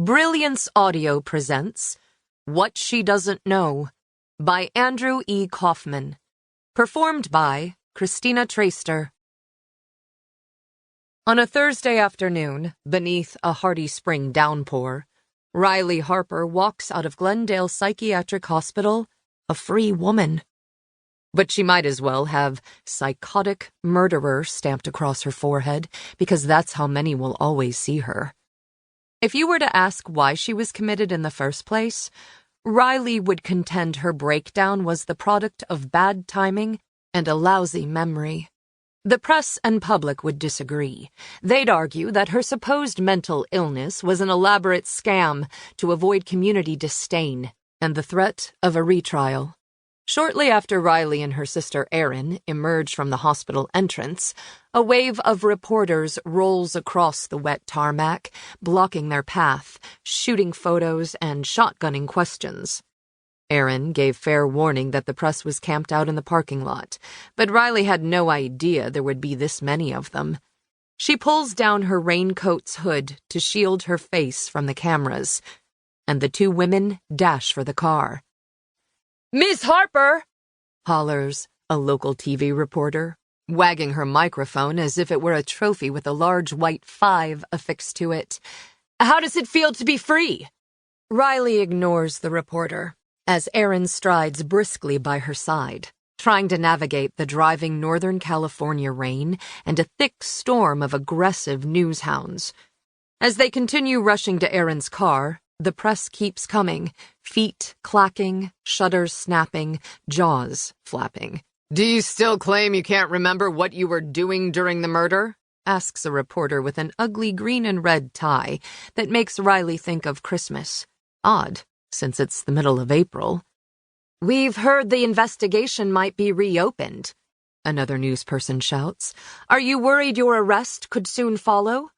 Brilliance Audio presents What She Doesn't Know by Andrew E. Kaufman. Performed by Christina Traister. On a Thursday afternoon, beneath a hearty spring downpour, Riley Harper walks out of Glendale Psychiatric Hospital a free woman. But she might as well have psychotic murderer stamped across her forehead, because that's how many will always see her. If you were to ask why she was committed in the first place, Riley would contend her breakdown was the product of bad timing and a lousy memory. The press and public would disagree. They'd argue that her supposed mental illness was an elaborate scam to avoid community disdain and the threat of a retrial. Shortly after Riley and her sister Erin emerge from the hospital entrance, a wave of reporters rolls across the wet tarmac, blocking their path, shooting photos and shotgunning questions. Erin gave fair warning that the press was camped out in the parking lot, but Riley had no idea there would be this many of them. She pulls down her raincoat's hood to shield her face from the cameras, and the two women dash for the car. "Miss Harper!" hollers a local TV reporter, wagging her microphone as if it were a trophy with a large white 5 affixed to it. "How does it feel to be free?" Riley ignores the reporter as Erin strides briskly by her side, trying to navigate the driving Northern California rain and a thick storm of aggressive newshounds. As they continue rushing to Erin's car, the press keeps coming, feet clacking, shutters snapping, jaws flapping. "Do you still claim you can't remember what you were doing during the murder?" asks a reporter with an ugly green and red tie that makes Riley think of Christmas. Odd, since it's the middle of April. "We've heard the investigation might be reopened," another newsperson shouts. "Are you worried your arrest could soon follow?"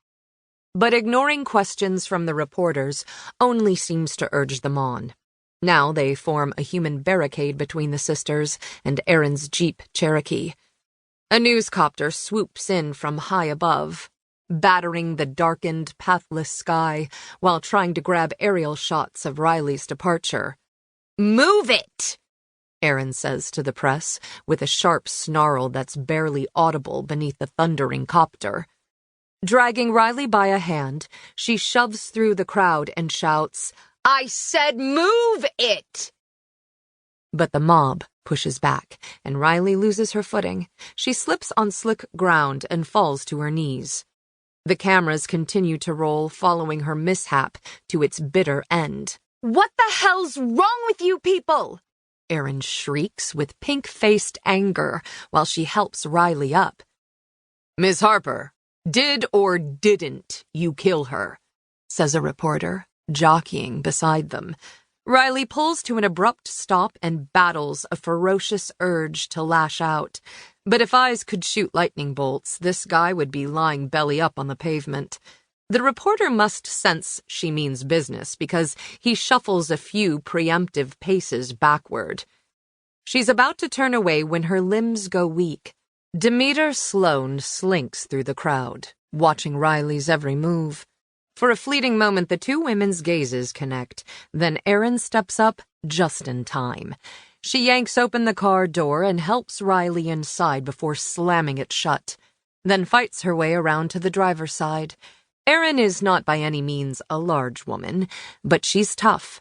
But ignoring questions from the reporters only seems to urge them on. Now they form a human barricade between the sisters and Erin's Jeep Cherokee. A newscopter swoops in from high above, battering the darkened, pathless sky while trying to grab aerial shots of Riley's departure. "Move it!" Erin says to the press, with a sharp snarl that's barely audible beneath the thundering copter. Dragging Riley by a hand, she shoves through the crowd and shouts, "I said move it!" But the mob pushes back, and Riley loses her footing. She slips on slick ground and falls to her knees. The cameras continue to roll, following her mishap to its bitter end. "What the hell's wrong with you people?" Erin shrieks with pink-faced anger while she helps Riley up. "Miss Harper, did or didn't you kill her?" says a reporter, jockeying beside them. Riley pulls to an abrupt stop and battles a ferocious urge to lash out. But if eyes could shoot lightning bolts, this guy would be lying belly up on the pavement. The reporter must sense she means business because he shuffles a few preemptive paces backward. She's about to turn away when her limbs go weak. Demeter Sloan slinks through the crowd, watching Riley's every move. For a fleeting moment, the two women's gazes connect. Then Erin steps up just in time. She yanks open the car door and helps Riley inside before slamming it shut, then fights her way around to the driver's side. Erin is not by any means a large woman, but she's tough.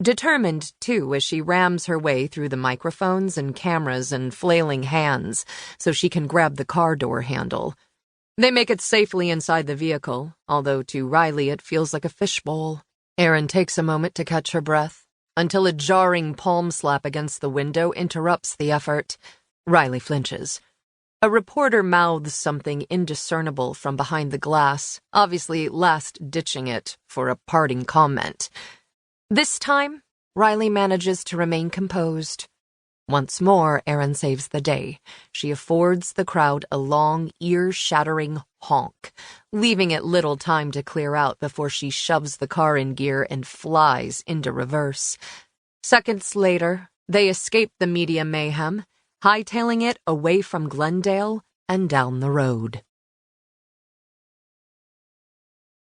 Determined, too, as she rams her way through the microphones and cameras and flailing hands so she can grab the car door handle. They make it safely inside the vehicle, although to Riley it feels like a fishbowl. Erin takes a moment to catch her breath, until a jarring palm slap against the window interrupts the effort. Riley flinches. A reporter mouths something indiscernible from behind the glass, obviously last-ditching it for a parting comment. This time, Riley manages to remain composed. Once more, Erin saves the day. She affords the crowd a long, ear-shattering honk, leaving it little time to clear out before she shoves the car in gear and flies into reverse. Seconds later, they escape the media mayhem, hightailing it away from Glendale and down the road.